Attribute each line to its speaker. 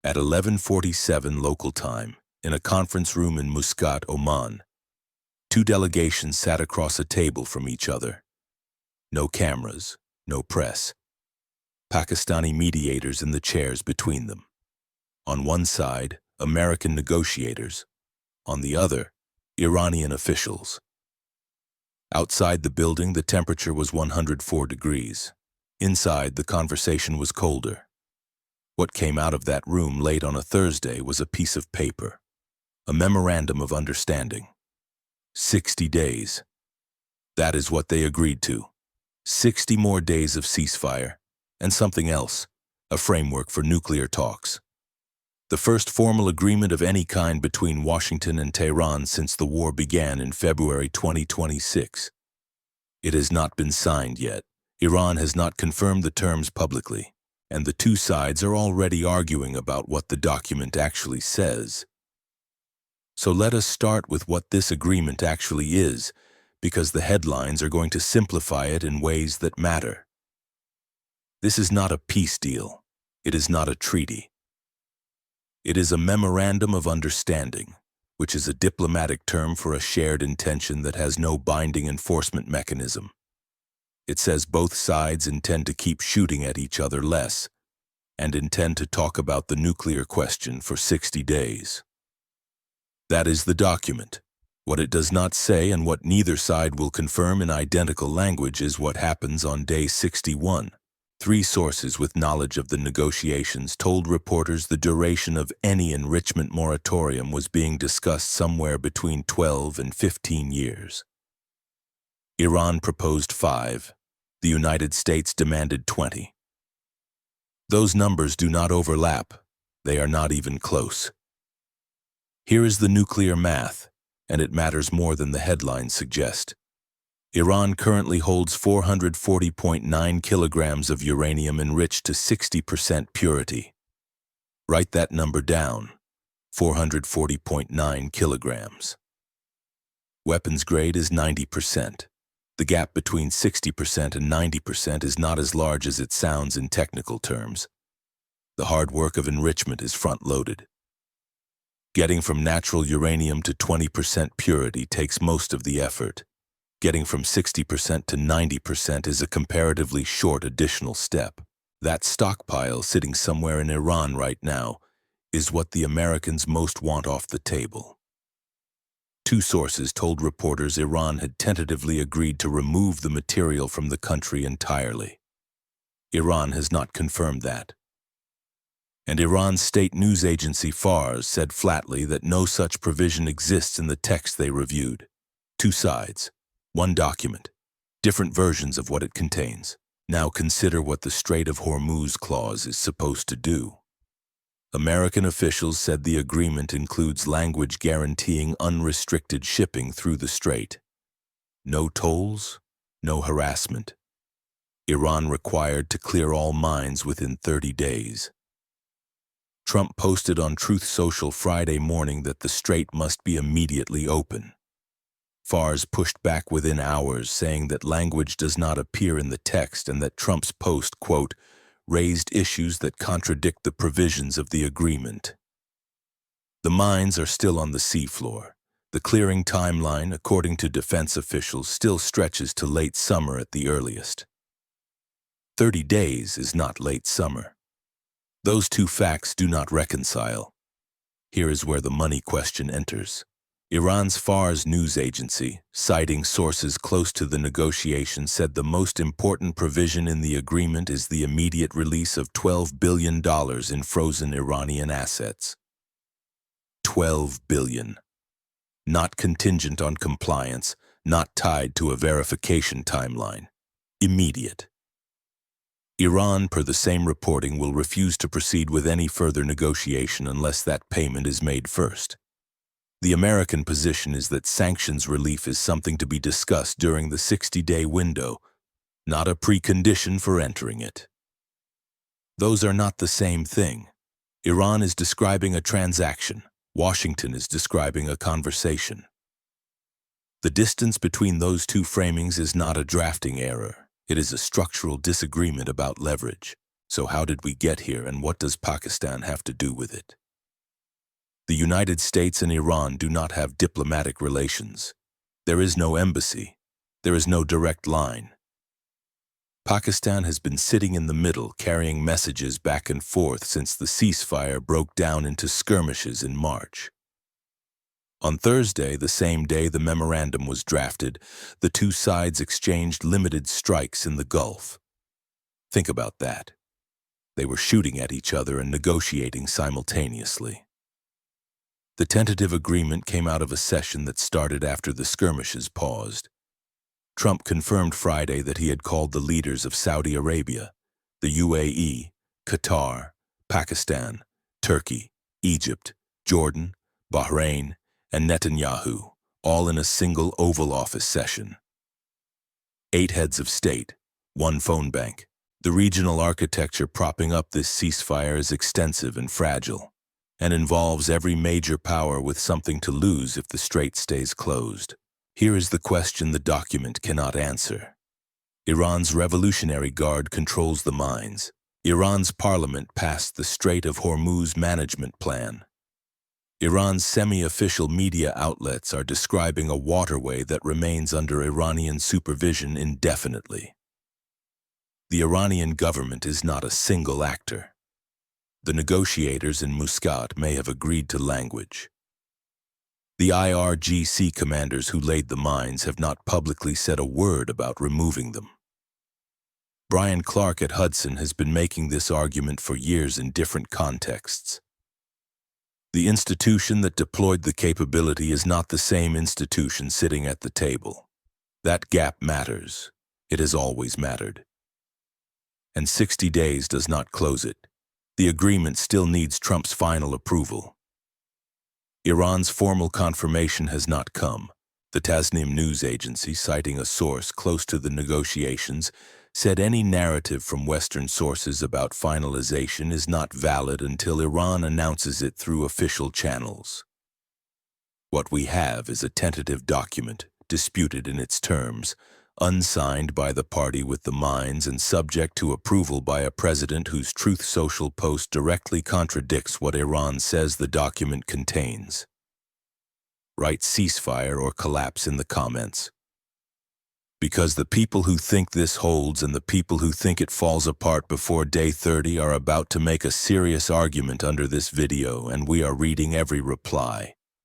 Speaker 1: At 11:47 local time, in a conference room in Muscat, Oman, two delegations sat across a table from each other. No cameras, no press. Pakistani mediators in the chairs between them. On one side, American negotiators. On the other, Iranian officials. Outside the building, the temperature was 104 degrees. Inside, the conversation was colder. What came out of that room late on a Thursday was a piece of paper, a memorandum of understanding. 60 days. That is what they agreed to. 60 more days of ceasefire, and something else, a framework for nuclear talks. The first formal agreement of any kind between Washington and Tehran since the war began in February 2026. It has not been signed yet. Iran has not confirmed the terms publicly, and the two sides are already arguing about what the document actually says. So let us start with what this agreement actually is, because the headlines are going to simplify it in ways that matter. This is not a peace deal. It is not a treaty. It is a memorandum of understanding, which is a diplomatic term for a shared intention that has no binding enforcement mechanism. It says both sides intend to keep shooting at each other less and intend to talk about the nuclear question for 60 days. That is the document. What it does not say and what neither side will confirm in identical language is what happens on day 61. Three sources with knowledge of the negotiations told reporters the duration of any enrichment moratorium was being discussed somewhere between 12 and 15 years. Iran proposed 5. The United States demanded 20. Those numbers do not overlap. They are not even close. Here is the nuclear math, and it matters more than the headlines suggest. Iran currently holds 440.9 kilograms of uranium enriched to 60% purity. Write that number down, 440.9 kilograms. Weapons grade is 90%. The gap between 60% and 90% is not as large as it sounds in technical terms. The hard work of enrichment is front-loaded. Getting from natural uranium to 20% purity takes most of the effort. Getting from 60% to 90% is a comparatively short additional step. That stockpile sitting somewhere in Iran right now is what the Americans most want off the table. Two sources told reporters Iran had tentatively agreed to remove the material from the country entirely. Iran has not confirmed that. And Iran's state news agency Fars said flatly that no such provision exists in the text they reviewed. Two sides. One document, different versions of what it contains. Now consider what the Strait of Hormuz clause is supposed to do. American officials said the agreement includes language guaranteeing unrestricted shipping through the strait. No tolls, no harassment. Iran required to clear all mines within 30 days. Trump posted on Truth Social Friday morning that the strait must be immediately open. Fars pushed back within hours, saying that language does not appear in the text and that Trump's post, quote, raised issues that contradict the provisions of the agreement. The mines are still on the seafloor. The clearing timeline, according to defense officials, still stretches to late summer at the earliest. 30 days is not late summer. Those two facts do not reconcile. Here is where the money question enters. Iran's Fars news agency, citing sources close to the negotiation, said the most important provision in the agreement is the immediate release of $12 billion in frozen Iranian assets. $12 billion. Not contingent on compliance, not tied to a verification timeline. Immediate. Iran, per the same reporting, will refuse to proceed with any further negotiation unless that payment is made first. The American position is that sanctions relief is something to be discussed during the 60-day window, not a precondition for entering it. Those are not the same thing. Iran is describing a transaction. Washington is describing a conversation. The distance between those two framings is not a drafting error. It is a structural disagreement about leverage. So how did we get here, and what does Pakistan have to do with it? The United States and Iran do not have diplomatic relations. There is no embassy. There is no direct line. Pakistan has been sitting in the middle, carrying messages back and forth since the ceasefire broke down into skirmishes in March. On Thursday, the same day the memorandum was drafted, the two sides exchanged limited strikes in the Gulf. Think about that. They were shooting at each other and negotiating simultaneously. The tentative agreement came out of a session that started after the skirmishes paused. Trump confirmed Friday that he had called the leaders of Saudi Arabia, the UAE, Qatar, Pakistan, Turkey, Egypt, Jordan, Bahrain, and Netanyahu, all in a single Oval Office session. 8 heads of state, 1 phone bank. The regional architecture propping up this ceasefire is extensive and fragile, and involves every major power with something to lose if the strait stays closed. Here is the question the document cannot answer. Iran's Revolutionary Guard controls the mines. Iran's parliament passed the Strait of Hormuz management plan. Iran's semi-official media outlets are describing a waterway that remains under Iranian supervision indefinitely. The Iranian government is not a single actor. The negotiators in Muscat may have agreed to language. The IRGC commanders who laid the mines have not publicly said a word about removing them. Brian Clark at Hudson has been making this argument for years in different contexts. The institution that deployed the capability is not the same institution sitting at the table. That gap matters. It has always mattered. And 60 days does not close it. The agreement still needs Trump's final approval. Iran's formal confirmation has not come. The Tasnim news agency, citing a source close to the negotiations, said any narrative from Western sources about finalization is not valid until Iran announces it through official channels. What we have is a tentative document, disputed in its terms, unsigned by the party with the mines and subject to approval by a president whose Truth Social post directly contradicts what Iran says the document contains. Write ceasefire or collapse in the comments. Because the people who think this holds and the people who think it falls apart before day 30 are about to make a serious argument under this video, and we are reading every reply.